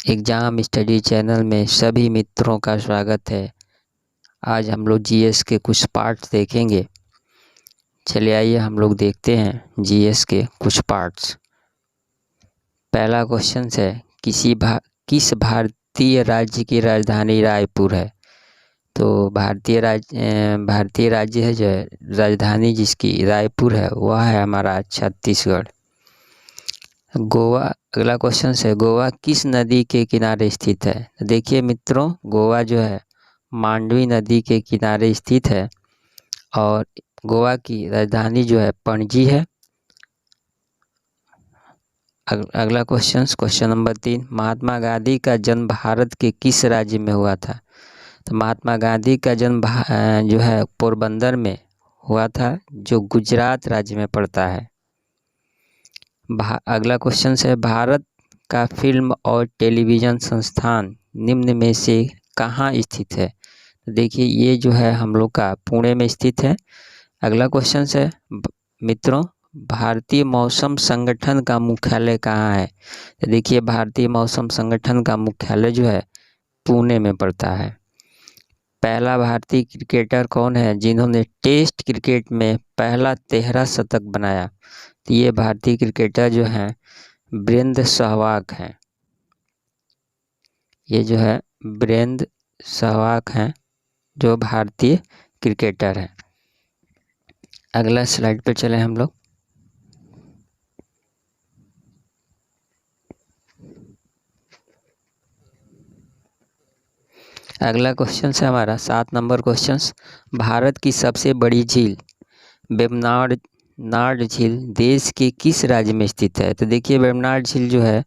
Exam study channel में सभी मित्रों का स्वागत है। आज हम लोग जीएस के कुछ पार्ट्स देखेंगे। चलिए आइए हम लोग देखते हैं जीएस के कुछ पार्ट्स। पहला क्वेश्चन है किस भारतीय राज्य की राजधानी रायपुर है। तो भारतीय राज्य है जो राजधानी जिसकी रायपुर है वह है हमारा छत्तीसगढ़। गोवा, अगला क्वेश्चन है गोवा किस नदी के किनारे स्थित है। देखिए मित्रों, गोवा जो है मांडवी नदी के किनारे स्थित है और गोवा की राजधानी जो है पणजी है। अगला क्वेश्चन नंबर 3, महात्मा गांधी का जन्म भारत के किस राज्य में हुआ था। तो महात्मा गांधी का जन्म जो है पोरबंदर में हुआ था, जो गुजरात राज्य में पड़ता है। अगला क्वेश्चन है भारत का फिल्म और टेलीविज़न संस्थान निम्न में से कहाँ स्थित है। तो देखिए ये जो है हम लोग का पुणे में स्थित है। अगला क्वेश्चन है मित्रों, भारतीय मौसम संगठन का मुख्यालय कहाँ है। तो देखिए भारतीय मौसम संगठन का मुख्यालय जो है पुणे में पड़ता है। पहला भारतीय क्रिकेटर कौन है जिन्होंने टेस्ट क्रिकेट में पहला 13 शतक बनाया। तो ये भारतीय क्रिकेटर जो हैं वीरेंद्र सहवाग हैं। ये जो है वीरेंद्र सहवाग हैं जो भारतीय क्रिकेटर हैं। अगला स्लाइड पे चले हम लोग। अगला क्वेश्चन है हमारा 7 नंबर क्वेश्चन, भारत की सबसे बड़ी झील वेम्बनाड झील देश के किस राज्य में स्थित है। तो देखिए वेम्बनाड झील जो है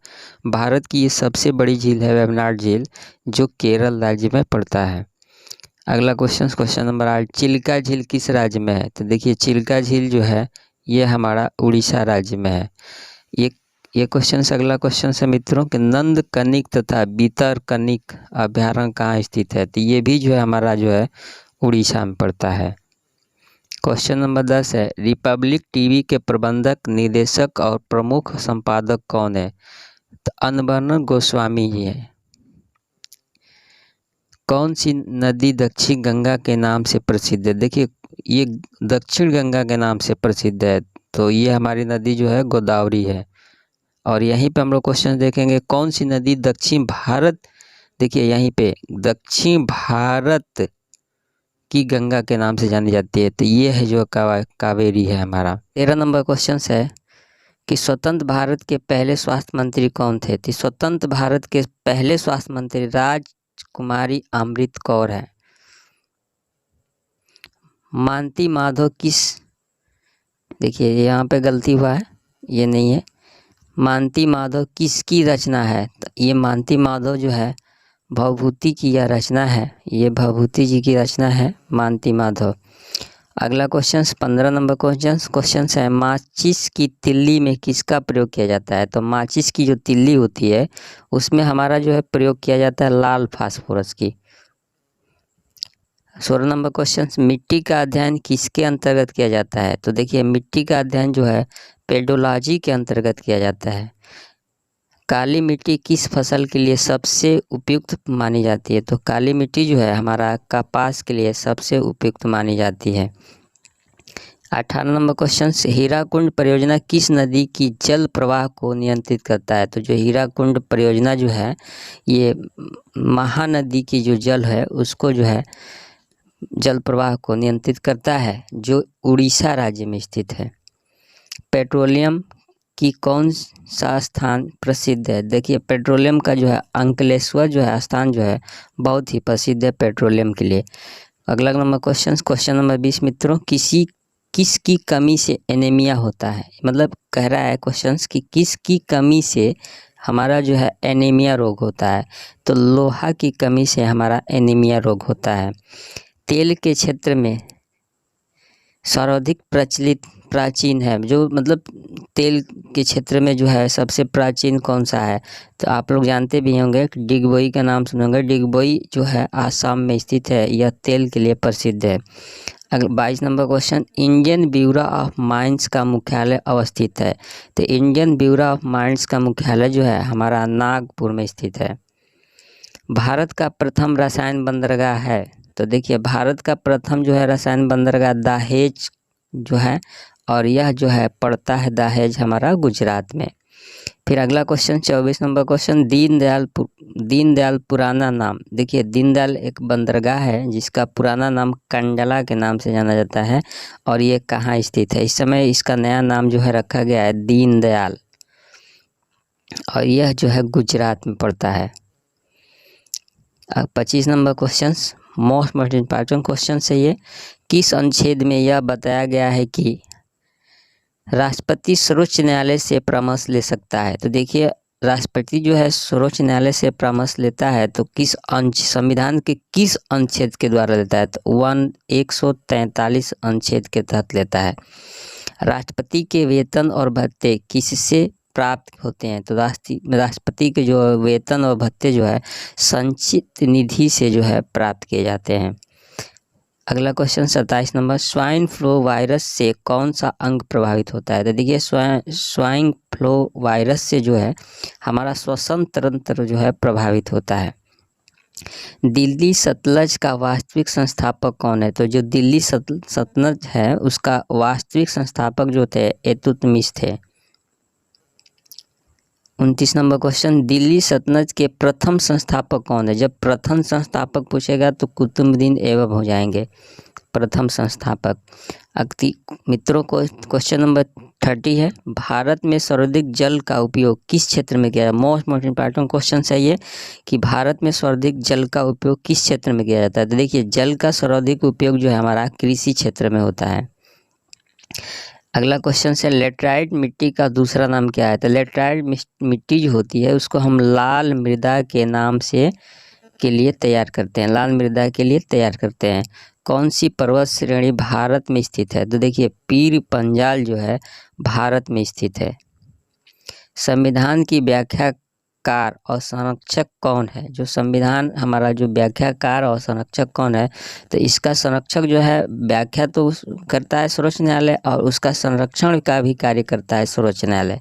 भारत की ये सबसे बड़ी झील है, वेम्बनाड झील, जो केरल राज्य में पड़ता है। अगला क्वेश्चन नंबर 8, चिल्का झील किस राज्य में है। तो देखिए चिल्का झील जो है ये हमारा उड़ीसा राज्य में है। ये क्वेश्चन अगला क्वेश्चन है मित्रों कि नंदकनिक तथा भितरकनिक अभ्यारण्य कहाँ स्थित है। तो ये भी जो है हमारा जो है उड़ीसा में पड़ता है। क्वेश्चन नंबर 10 है रिपब्लिक टीवी के प्रबंधक, निदेशक और प्रमुख संपादक कौन है। तो अन्बन गोस्वामी जी हैं। कौन सी नदी दक्षिण गंगा के नाम से प्रसिद्ध है। देखिए ये दक्षिण गंगा के नाम से प्रसिद्ध है, तो ये हमारी नदी जो है गोदावरी है। और यहीं पे हम लोग क्वेश्चन देखेंगे कौन सी नदी दक्षिण भारत, देखिए यहीं पे दक्षिण भारत की गंगा के नाम से जानी जाती है। तो ये है जो कावेरी है हमारा। 13 नंबर क्वेश्चन है कि स्वतंत्र भारत के पहले स्वास्थ्य मंत्री कौन थे। तो स्वतंत्र भारत के पहले स्वास्थ्य मंत्री राजकुमारी अमृत कौर है। मानती माधव किस, देखिए यहाँ पे गलती हुआ है, ये नहीं है। मानती माधव किसकी रचना है। तो ये मानती माधव जो है भवभूति की यह रचना है, ये भवभूति जी की रचना है मानती माधव। अगला क्वेश्चन 15 नंबर क्वेश्चन है माचिस की तिल्ली में किसका प्रयोग किया जाता है। तो माचिस की जो तिल्ली होती है उसमें हमारा जो है प्रयोग किया जाता है लाल फास्फोरस की। 16 नंबर क्वेश्चन, मिट्टी का अध्ययन किसके अंतर्गत किया जाता है। तो देखिए मिट्टी का अध्ययन जो है पेडोलॉजी के अंतर्गत किया जाता है। काली मिट्टी किस फसल के लिए सबसे उपयुक्त मानी जाती है। तो काली मिट्टी जो है हमारा कपास के लिए सबसे उपयुक्त मानी जाती है। 18 नंबर क्वेश्चन, हीराकुंड परियोजना किस नदी की जल प्रवाह को नियंत्रित करता है। तो जो हीराकुंड परियोजना जो है ये महानदी की जो जल है उसको जो है जल प्रवाह को नियंत्रित करता है, जो उड़ीसा राज्य में स्थित है। पेट्रोलियम की कौन सा स्थान प्रसिद्ध है। देखिए पेट्रोलियम का जो है अंकलेश्वर जो है स्थान जो है बहुत ही प्रसिद्ध है पेट्रोलियम के लिए। अगला नंबर क्वेश्चन नंबर 20 मित्रों, किसकी कमी से एनीमिया होता है। मतलब कह रहा है क्वेश्चन कि किसकी कमी से हमारा जो है एनीमिया रोग होता है। तो लोहा की कमी से हमारा एनीमिया रोग होता है। तेल के क्षेत्र में सर्वाधिक प्राचीन है, जो मतलब तेल के क्षेत्र में जो है सबसे प्राचीन कौन सा है। तो आप लोग जानते भी होंगे कि डिगबोई का नाम सुनेंगे। डिगबोई जो है आसाम में स्थित है, यह तेल के लिए प्रसिद्ध है। अगर 22 number question, Indian bureau of mines का मुख्यालय अवस्थित है। तो इंडियन ब्यूरो ऑफ माइंस का मुख्यालय जो है हमारा नागपुर में स्थित है। भारत का प्रथम रसायन बंदरगाह है, तो देखिए भारत का प्रथम जो है रसायन बंदरगाह दहेज जो है, और यह जो है पड़ता है दहेज हमारा गुजरात में। फिर अगला क्वेश्चन 24 नंबर क्वेश्चन, दीनदयाल पुराना नाम। देखिए दीनदयाल एक बंदरगाह है जिसका पुराना नाम कंडला के नाम से जाना जाता है, और ये कहाँ स्थित है? इस समय इसका नया नाम जो है रखा गया है दीनदयाल, और यह जो है गुजरात में पड़ता है। 25 number question most important question है ये, किस अनुच्छेद में यह बताया गया है कि राष्ट्रपति सर्वोच्च न्यायालय से परामर्श ले सकता है? तो देखिए राष्ट्रपति जो है सर्वोच्च न्यायालय से परामर्श लेता है तो किस संविधान के किस अनुच्छेद के द्वारा लेता है? तो 143 अनुच्छेद के तहत लेता है। राष्ट्रपति के वेतन और भत्ते किससे प्राप्त होते हैं? तो राष्ट्रपति के जो वेतन और भत्ते जो है संचित निधि से जो है प्राप्त किए जाते हैं। अगला question 27 number, swine flu virus से कौन सा अंग प्रभावित होता है? तो देखिए स्वाइन फ्लू वायरस से जो है हमारा श्वसन तंत्र जो है प्रभावित होता है। दिल्ली सतलज का वास्तविक संस्थापक कौन है? तो जो दिल्ली सतलज है उसका वास्तविक संस्थापक जो थे इल्तुतमिश थे। 29 नंबर क्वेश्चन, दिल्ली सल्तनत के प्रथम संस्थापक कौन है? जब प्रथम संस्थापक पूछेगा तो कुतुबुद्दीन ऐबक हो जाएंगे प्रथम संस्थापक। मित्रों को क्वेश्चन नंबर 30 है, भारत में सर्वाधिक जल का उपयोग किस क्षेत्र में किया जाता है? मोस्ट इम्पॉर्टेंट क्वेश्चन है ये कि भारत में सर्वाधिक जल का उपयोग किस क्षेत्र में किया जाता है? तो देखिए जल का सर्वाधिक उपयोग जो है हमारा कृषि क्षेत्र में होता है। अगला क्वेश्चन है, लेटराइट मिट्टी का दूसरा नाम क्या है? तो लेटराइट मिट्टी जो होती है उसको हम लाल मृदा के नाम से के लिए तैयार करते हैं, लाल मृदा के लिए तैयार करते हैं। कौन सी पर्वत श्रेणी भारत में स्थित है? तो देखिए पीर पंजाल जो है भारत में स्थित है। संविधान की व्याख्याकार और संरक्षक कौन है? जो संविधान हमारा जो व्याख्याकार और संरक्षक कौन है? तो इसका संरक्षक जो है व्याख्या तो करता है सर्वोच्च न्यायालय, और उसका संरक्षण का भी कार्य करता है सर्वोच्च न्यायालय।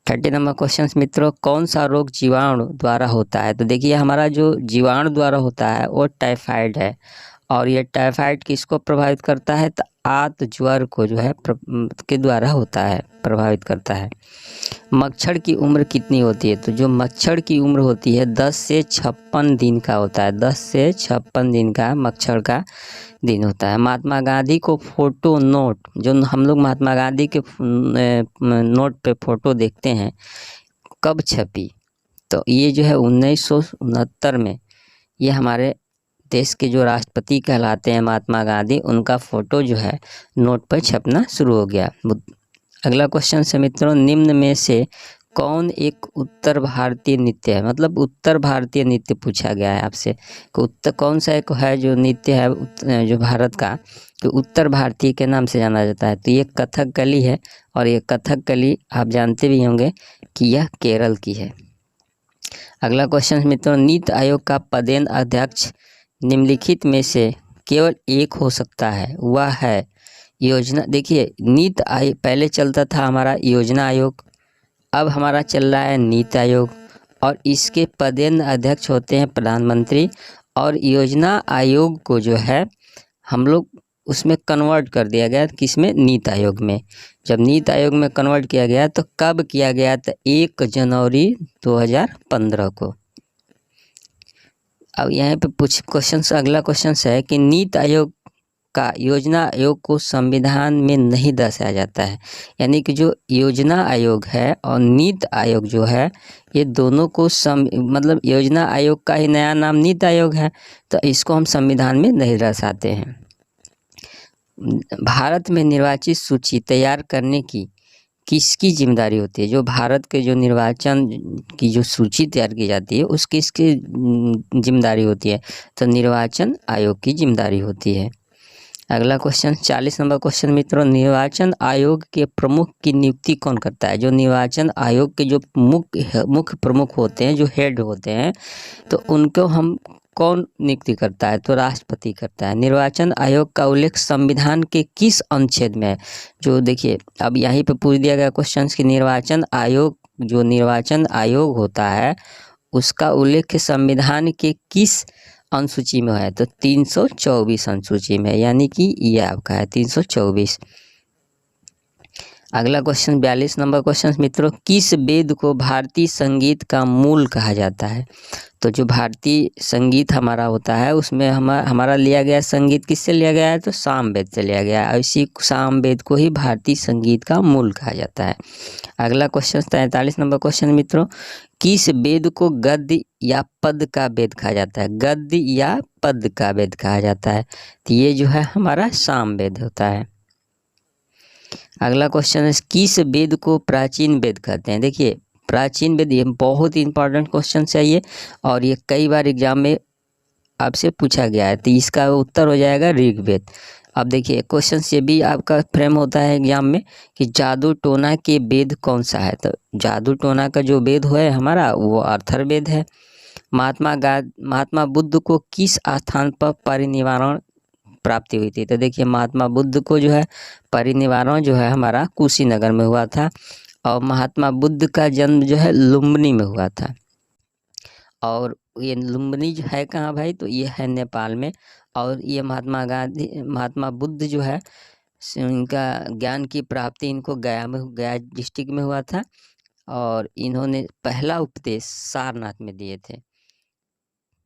30 नंबर क्वेश्चन मित्रों, कौन सा रोग जीवाणु द्वारा होता है? तो देखिए हमारा जो जीवाणु द्वारा होता है वो टाइफाइड है, और ये टाइफाइड किसको प्रभावित करता है? तो आंत ज्वर को जो है के द्वारा होता है, प्रभावित करता है। मच्छर की उम्र कितनी होती है? तो जो मच्छर की उम्र होती है 10 से 56 दिन का होता है, 10 से 56 दिन का मच्छर का दिन होता है। महात्मा गांधी को फोटो नोट, जो हम लोग महात्मा गांधी के नोट पे फोटो देखते हैं, कब छपी? तो ये जो है 1969 में, ये हमारे देश के जो राष्ट्रपति कहलाते हैं महात्मा गांधी, उनका फोटो जो है नोट पर छपना शुरू हो गया। अगला क्वेश्चन है मित्रों, निम्न में से कौन एक उत्तर भारतीय नृत्य है? मतलब उत्तर भारतीय नृत्य पूछा गया है आपसे, कौन सा एक है जो नृत्य है जो भारत का कि उत्तर भारतीय के नाम से जाना जाता है? तो ये कथकली है, और ये कथकली आप जानते भी होंगे कि यह केरल की है। अगला क्वेश्चन मित्रों, नीति आयोग का पदेन अध्यक्ष निम्नलिखित में से केवल एक हो सकता है, वह है योजना। देखिए नीति आयोग पहले चलता था हमारा योजना आयोग, अब हमारा चल रहा है नीति आयोग, और इसके पदेन अध्यक्ष होते हैं प्रधानमंत्री। और योजना आयोग को जो है हम लोग उसमें कन्वर्ट कर दिया गया, किसमें? नीति आयोग में। जब नीति आयोग में कन्वर्ट किया गया तो कब किया गया? तो 1 जनवरी 2015 को। अब यहाँ पे कुछ क्वेश्चन, अगला क्वेश्चन है कि नीति आयोग का योजना आयोग को संविधान में नहीं दर्शाया जाता है, यानी कि जो योजना आयोग है और नीति आयोग जो है ये दोनों को मतलब योजना आयोग का ही नया नाम नीति आयोग है, तो इसको हम संविधान में नहीं दर्शाते हैं। भारत में निर्वाचित सूची तैयार करने की किसकी जिम्मेदारी होती है? जो भारत के जो निर्वाचन की जो सूची तैयार की जाती है उसकी इसकी जिम्मेदारी होती है? तो निर्वाचन आयोग की जिम्मेदारी होती है। अगला क्वेश्चन 40 नंबर क्वेश्चन मित्रों, निर्वाचन आयोग के प्रमुख की नियुक्ति कौन करता है? जो निर्वाचन आयोग के जो मुख्य प्रमुख होते हैं, जो हेड होते हैं, तो उनको हम कौन नियुक्ति करता है? तो राष्ट्रपति करता है। निर्वाचन आयोग का उल्लेख संविधान के किस अनुच्छेद में है? जो देखिए अब यहीं पे पूछ दिया गया क्वेश्चन कि निर्वाचन आयोग, जो निर्वाचन आयोग होता है उसका उल्लेख संविधान के किस अनुसूची में है? तो 324 अनुसूची में, यानी कि ये आपका है 324। अगला क्वेश्चन 42 नंबर क्वेश्चन मित्रों, किस वेद को भारतीय संगीत का मूल कहा जाता है? तो जो भारतीय संगीत हमारा होता है उसमें हमारा लिया गया संगीत किससे लिया गया है? तो सामवेद से लिया गया है। इसी सामवेद को ही भारतीय संगीत का मूल कहा जाता है। अगला क्वेश्चन 43 नंबर क्वेश्चन मित्रों, किस वेद को गद्य या पद का वेद कहा जाता है? गद्य या पद का वेद कहा जाता है, तो ये जो है हमारा सामवेद होता है। अगला क्वेश्चन है, किस वेद को प्राचीन वेद कहते हैं? देखिए प्राचीन वेद, ये बहुत ही इंपॉर्टेंट क्वेश्चन है ये, और ये कई बार एग्जाम में आपसे पूछा गया है, तो इसका उत्तर हो जाएगा ऋग्वेद। अब देखिए क्वेश्चन ये भी आपका फ्रेम होता है एग्जाम में कि जादू टोना के वेद कौन सा है? तो जादू टोना का जो वेद है हमारा वो अथर्ववेद है। महात्मा बुद्ध को किस स्थान पर परिनिर्वाण प्राप्ति हुई थी? तो देखिए महात्मा बुद्ध को जो है परिनिर्वाण जो है हमारा कुशीनगर में हुआ था, और महात्मा बुद्ध का जन्म जो है लुम्बिनी में हुआ था। और ये लुम्बिनी जो है कहाँ भाई? तो ये है नेपाल में। और ये महात्मा बुद्ध जो है इनका ज्ञान की प्राप्ति इनको गया डिस्ट्रिक्ट में हुआ था, और इन्होंने पहला उपदेश सारनाथ में दिए थे।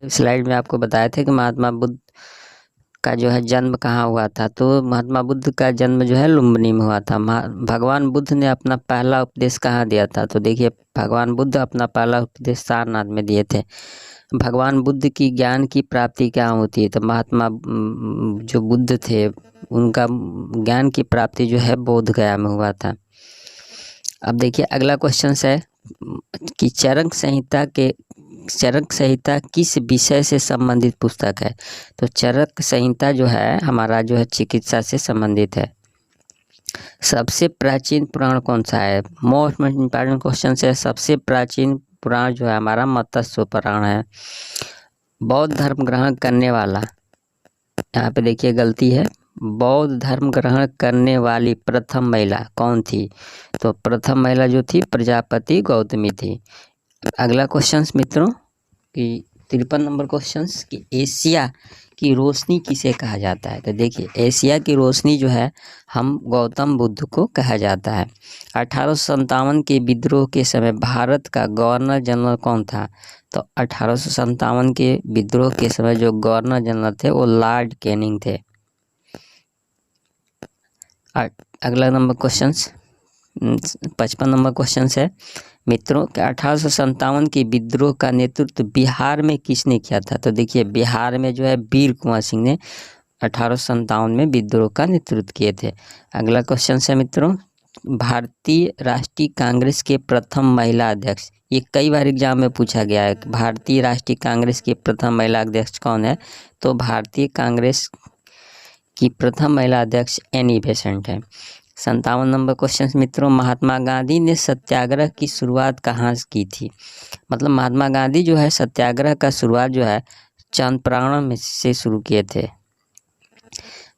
स्लाइड में आपको बताया था कि महात्मा बुद्ध का जो है जन्म कहाँ हुआ था, तो महात्मा बुद्ध का जन्म जो है लुम्बिनी में हुआ था। भगवान बुद्ध ने अपना पहला उपदेश कहाँ दिया था? तो देखिए भगवान बुद्ध अपना पहला उपदेश सारनाथ में दिए थे। भगवान बुद्ध की ज्ञान की प्राप्ति क्या होती है? तो महात्मा जो बुद्ध थे उनका ज्ञान की प्राप्ति जो है बोध गया में हुआ था। अब देखिए अगला क्वेश्चन है कि चरक संहिता किस विषय से संबंधित पुस्तक है? तो चरक संहिता जो है हमारा जो है चिकित्सा से संबंधित है। सबसे प्राचीन पुराण कौन सा है? मोस्ट इम्पॉर्टेंट क्वेश्चन है। सबसे प्राचीन पुराण जो है हमारा मत्स्य पुराण है। बौद्ध धर्म ग्रहण करने वाला, यहाँ पे देखिए गलती है, बौद्ध धर्म ग्रहण करने वाली प्रथम महिला कौन थी? तो प्रथम महिला जो थी प्रजापति गौतमी थी। अगला क्वेश्चन मित्रों कि 53 नंबर क्वेश्चन कि एशिया की रोशनी किसे कहा जाता है? तो देखिए एशिया की रोशनी जो है हम गौतम बुद्ध को कहा जाता है। 1857 के विद्रोह के समय भारत का गवर्नर जनरल कौन था? तो 1857 के विद्रोह के समय जो गवर्नर जनरल थे वो लॉर्ड कैनिंग थे। अगला नंबर क्वेश्चन 55 नंबर क्वेश्चन है मित्रों कि 1857 के विद्रोह का नेतृत्व बिहार में किसने किया था? तो देखिए बिहार में जो है वीर कुंवर सिंह ने 1857 में विद्रोह का नेतृत्व किए थे। अगला क्वेश्चन है मित्रों, भारतीय राष्ट्रीय कांग्रेस के प्रथम महिला अध्यक्ष, ये कई बार एग्जाम में पूछा गया है। भारतीय राष्ट्रीय कांग्रेस की प्रथम महिला अध्यक्ष कौन है? तो भारतीय कांग्रेस की प्रथम महिला अध्यक्ष एनी बेसेंट है। 57 नंबर क्वेश्चन मित्रों, महात्मा गांधी ने सत्याग्रह की शुरुआत कहाँ की थी? मतलब महात्मा गांधी जो है सत्याग्रह का शुरुआत जो है चंपारण में से शुरू किए थे।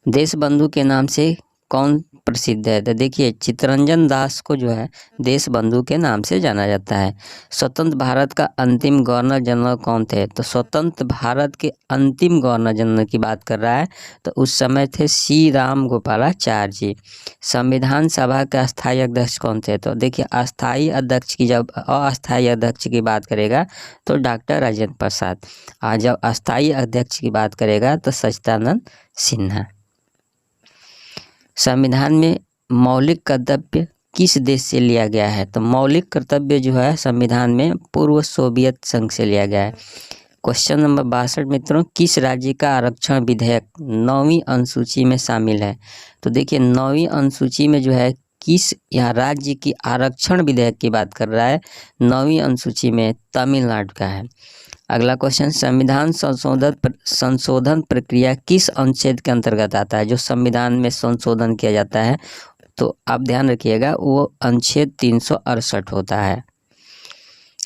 देश बंधु के नाम से कौन प्रसिद्ध है? तो देखिए चित्तरंजन दास को जो है देश बंधु के नाम से जाना जाता है। स्वतंत्र भारत का अंतिम गवर्नर जनरल कौन थे? तो स्वतंत्र भारत के अंतिम गवर्नर जनरल की बात कर रहा है, तो उस समय थे श्री राम गोपालाचार्य जी। संविधान सभा के अस्थायी अध्यक्ष कौन थे? तो देखिए अस्थायी अध्यक्ष की जब अस्थायी अध्यक्ष की बात करेगा तो डॉक्टर राजेंद्र प्रसाद, और जब अस्थायी अध्यक्ष की बात करेगा तो सच्चिदानंद सिन्हा। संविधान में मौलिक कर्तव्य किस देश से लिया गया है? तो मौलिक कर्तव्य जो है संविधान में पूर्व सोवियत संघ से लिया गया है। क्वेश्चन नंबर 62 मित्रों, किस राज्य का आरक्षण विधेयक 9वीं अनुसूची में शामिल है? तो देखिए 9वीं अनुसूची में जो है किस यहाँ राज्य की आरक्षण विधेयक की बात कर रहा है, 9वीं अनुसूची में तमिलनाडु का है। अगला क्वेश्चन, संविधान संशोधन प्रक्रिया किस अनुच्छेद के अंतर्गत आता है? जो संविधान में संशोधन किया जाता है तो आप ध्यान रखिएगा वो अनुच्छेद 368 होता है।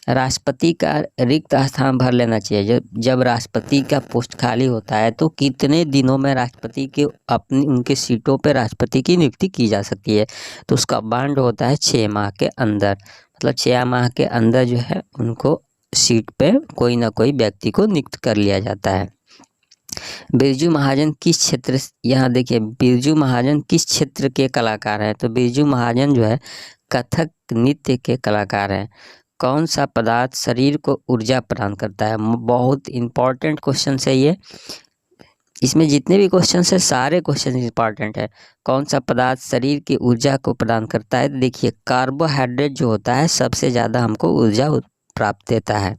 राष्ट्रपति का रिक्त स्थान भर लेना चाहिए। जब राष्ट्रपति का पोस्ट खाली होता है तो कितने दिनों में राष्ट्रपति के उनके सीटों पर राष्ट्रपति की नियुक्ति की जा सकती है? तो उसका बाउंड होता है 6 माह के अंदर, मतलब 6 माह के अंदर जो है उनको सीट पे कोई ना कोई व्यक्ति को नियुक्त कर लिया जाता है। बिरजू महाजन किस क्षेत्र, यहाँ देखिए बिरजू महाजन किस क्षेत्र के कलाकार हैं? तो बिरजू महाजन जो है कथक नृत्य के कलाकार हैं। कौन सा पदार्थ शरीर को ऊर्जा प्रदान करता है? बहुत इंपॉर्टेंट क्वेश्चन है ये। इसमें जितने भी क्वेश्चन है सारे क्वेश्चन इंपॉर्टेंट है। कौन सा पदार्थ शरीर की ऊर्जा को प्रदान करता है? देखिए कार्बोहाइड्रेट जो होता है सबसे ज़्यादा हमको ऊर्जा प्राप्त देता है।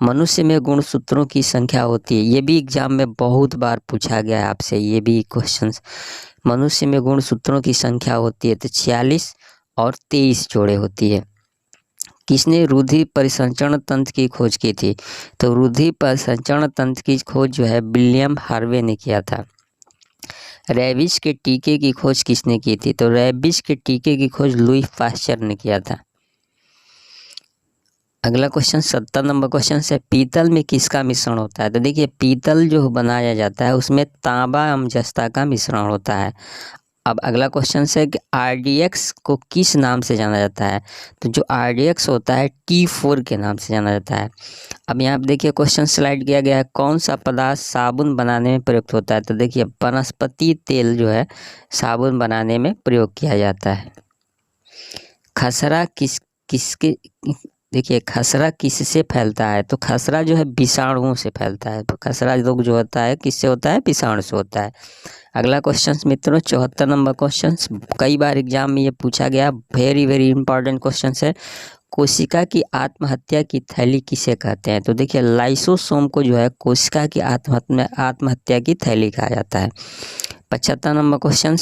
मनुष्य में गुणसूत्रों की संख्या होती है, ये भी एग्जाम में बहुत बार पूछा गया है आपसे, ये भी क्वेश्चन। मनुष्य में गुणसूत्रों की संख्या होती है तो 46 और 23 जोड़े होती है। किसने रुधिर परिसंचरण तंत्र की खोज की थी? तो रुधिर परिसंचरण तंत्र की खोज जो है विलियम हार्वे ने किया था। रेबीज के टीके की खोज किसने की थी? तो रेबीज के टीके की खोज लुई पास्चर ने किया था। अगला क्वेश्चन 70 नंबर क्वेश्चन है, पीतल में किसका मिश्रण होता है? तो देखिए पीतल जो बनाया जाता है उसमें तांबा एवं जस्ता का मिश्रण होता है। अब अगला क्वेश्चन है कि RDX को किस नाम से जाना जाता है? तो जो RDX होता है T4 के नाम से जाना जाता है। अब यहाँ पे देखिए क्वेश्चन स्लाइड किया गया है, कौन सा पदार्थ साबुन बनाने में प्रयुक्त होता है? तो देखिए वनस्पति तेल जो है साबुन बनाने में प्रयोग किया जाता है। खसरा किसके देखिए खसरा किससे फैलता है? तो खसरा जो है विषाणुओं से फैलता है। तो खसरा रोग जो होता है किससे होता है? विषाणु से होता है। अगला क्वेश्चन मित्रों 74 नंबर क्वेश्चन, कई बार एग्जाम में ये पूछा गया, वेरी वेरी इंपॉर्टेंट क्वेश्चन है। कोशिका की आत्महत्या की थैली किसे कहते हैं? तो देखिए लाइसोसोम को जो है कोशिका की आत्महत्या की थैली कहा जाता है। 75 नंबर क्वेश्चन,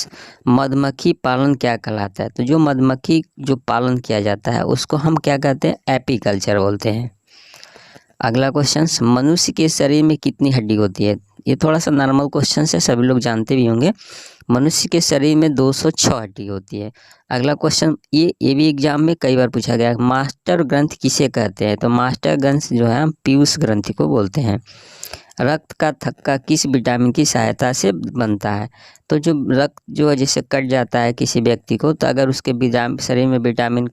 मधुमक्खी पालन क्या कहलाता है? तो जो मधुमक्खी जो पालन किया जाता है उसको हम क्या कहते हैं? एपीकल्चर बोलते हैं। अगला क्वेश्चन, मनुष्य के शरीर में कितनी हड्डी होती है? ये थोड़ा सा नॉर्मल क्वेश्चन है, सभी लोग जानते भी होंगे। मनुष्य के शरीर में 206 हड्डी होती है। अगला क्वेश्चन, ये भी एग्जाम में कई बार पूछा गया, मास्टर ग्रंथ किसे कहते हैं? तो मास्टर ग्रंथ जो है हम पीयूष ग्रंथि को बोलते हैं। रक्त का थक्का किस विटामिन की सहायता से बनता है? तो जो रक्त जो है जैसे कट जाता है किसी व्यक्ति को, तो अगर उसके शरीर में विटामिन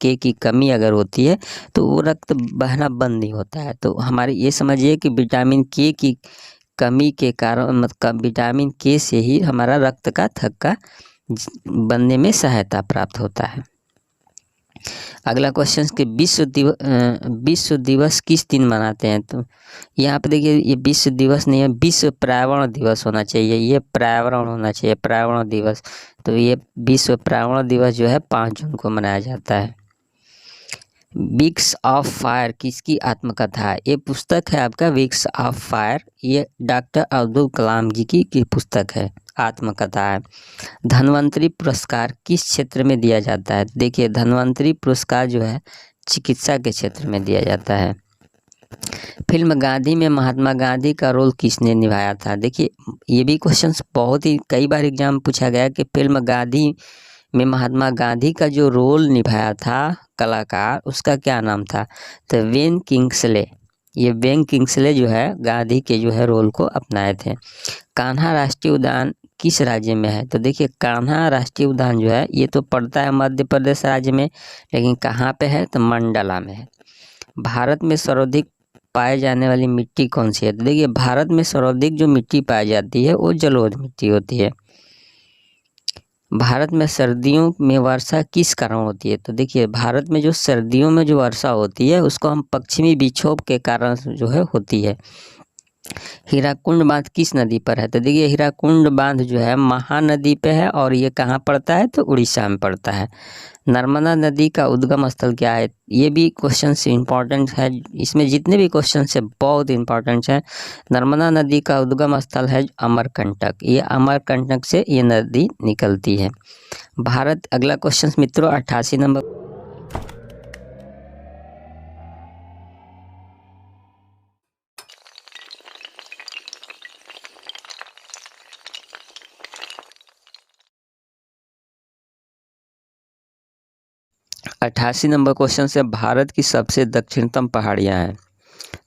के की कमी अगर होती है तो वो रक्त बहना बंद नहीं होता है। तो हमारे ये समझिए कि विटामिन के की कमी के कारण मतलब विटामिन के से ही हमारा रक्त का थक्का बनने में सहायता प्राप्त होता है। अगला क्वेश्चन कि विश्व दिवस किस दिन मनाते हैं? तो यहाँ पे देखिए ये विश्व दिवस नहीं है, विश्व पर्यावरण दिवस होना चाहिए, ये पर्यावरण होना चाहिए, पर्यावरण दिवस। तो ये विश्व पर्यावरण दिवस जो है 5 जून को मनाया जाता है। विंग्स ऑफ फायर किसकी आत्मकथा है? ये पुस्तक है आपका विंग्स ऑफ फायर, ये डॉक्टर अब्दुल कलाम जी की पुस्तक है, आत्मकथा है। धन्वंतरी पुरस्कार किस क्षेत्र में दिया जाता है? देखिए धन्वंतरी पुरस्कार जो है चिकित्सा के क्षेत्र में दिया जाता है। फिल्म गांधी में महात्मा गांधी का रोल किसने निभाया था? देखिए ये भी क्वेश्चन बहुत ही कई बार एग्जाम पूछा गया कि फिल्म गांधी में महात्मा गांधी का जो रोल निभाया था कलाकार, उसका क्या नाम था? तो वेन किंग्सले, ये वेन किंग्सले जो है गांधी के जो है रोल को अपनाए थे। कान्हा राष्ट्रीय उद्यान किस राज्य में है? तो देखिए कान्हा राष्ट्रीय उद्यान जो है ये तो पड़ता है मध्य प्रदेश राज्य में, लेकिन कहाँ पे है? तो मंडला में है। भारत में सर्वाधिक पाए जाने वाली मिट्टी कौन सी है? तो देखिए भारत में सर्वाधिक जो मिट्टी पाई जाती है वो जलोढ़ मिट्टी होती है। भारत में सर्दियों में वर्षा किस कारण होती है? तो देखिए भारत में जो सर्दियों में जो वर्षा होती है उसको हम पश्चिमी विक्षोभ के कारण जो है होती है। हीराकुंड बांध किस नदी पर है? तो देखिए हीराकुंड बांध जो है महानदी पे है और ये कहाँ पड़ता है? तो उड़ीसा में पड़ता है। नर्मदा नदी का उद्गम स्थल क्या है? ये भी क्वेश्चन से इम्पोर्टेंट है, इसमें जितने भी क्वेश्चन है बहुत इम्पोर्टेंट है। नर्मदा नदी का उद्गम स्थल है अमरकंटक, ये अमरकंटक से ये नदी निकलती है। भारत अगला क्वेश्चन मित्रों 88 नंबर 88 नंबर क्वेश्चन से भारत की सबसे दक्षिणतम पहाड़ियाँ हैं।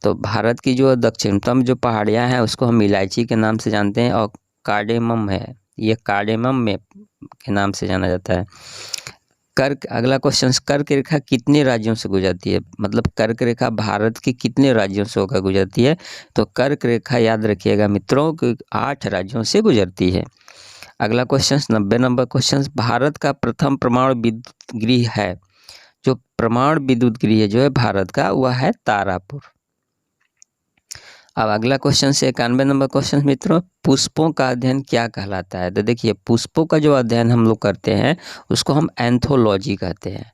तो भारत की जो दक्षिणतम जो पहाड़ियाँ हैं उसको हम इलायची के नाम से जानते हैं और कार्डेमम है, ये कार्डेमम में के नाम से जाना जाता है। अगला क्वेश्चन, कर्क रेखा कितने राज्यों से गुजरती है, मतलब कर्क रेखा भारत के कितने राज्यों से होकर गुजरती है। तो कर्क रेखा याद रखिएगा मित्रों कि 8 राज्यों से गुजरती है। अगला क्वेश्चन 90 नंबर क्वेश्चन, भारत का प्रथम परमाणु विद्युत गृह है, जो परमाणु विद्युत गृह जो है भारत का वह है तारापुर। अब अगला क्वेश्चन से 91 नंबर क्वेश्चन मित्रों, पुष्पों का अध्ययन क्या कहलाता है। तो देखिए पुष्पों का जो अध्ययन हम लोग करते हैं उसको हम एंथोलॉजी कहते हैं।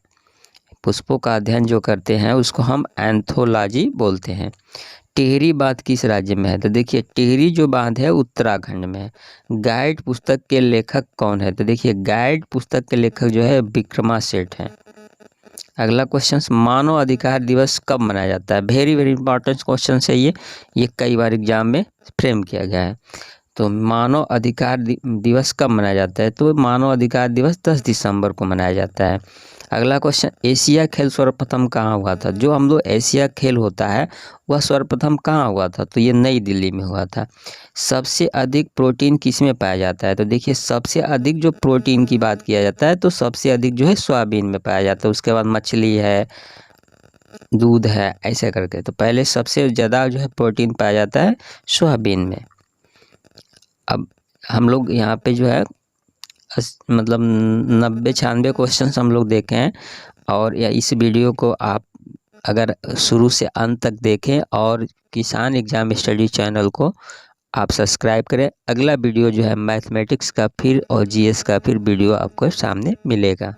पुष्पों का अध्ययन जो करते हैं उसको हम एंथोलॉजी बोलते हैं। टिहरी बांध किस राज्य में है। तो देखिए टिहरी जो बांध है उत्तराखंड में है। गाइड पुस्तक के लेखक कौन है। तो देखिए गाइड पुस्तक के लेखक जो है विक्रमा सेठ हैं। अगला क्वेश्चन, मानव अधिकार दिवस कब मनाया जाता है। वेरी वेरी इंपॉर्टेंट क्वेश्चन है ये कई बार एग्जाम में फ्रेम किया गया है। तो मानव अधिकार दिवस कब मनाया जाता है। तो मानव अधिकार दिवस 10 दिसंबर को मनाया जाता है। अगला क्वेश्चन, एशिया खेल सर्वप्रथम कहाँ हुआ था। जो हम लोग एशिया खेल होता है वह सर्वप्रथम कहाँ हुआ था। तो ये नई दिल्ली में हुआ था। सबसे अधिक प्रोटीन किस में पाया जाता है। तो देखिए सबसे अधिक जो प्रोटीन की बात किया जाता है तो सबसे अधिक जो है सोयाबीन में पाया जाता है, उसके बाद मछली है, दूध है, ऐसे करके। तो पहले सबसे ज़्यादा जो है प्रोटीन पाया जाता है सोयाबीन में। अब हम लोग यहाँ पे जो है मतलब 90-96 क्वेश्चन हम लोग देखे हैं, और या इस वीडियो को आप अगर शुरू से अंत तक देखें और किसान एग्जाम स्टडी चैनल को आप सब्सक्राइब करें। अगला वीडियो जो है मैथमेटिक्स का फिर और जीएस का फिर वीडियो आपको सामने मिलेगा।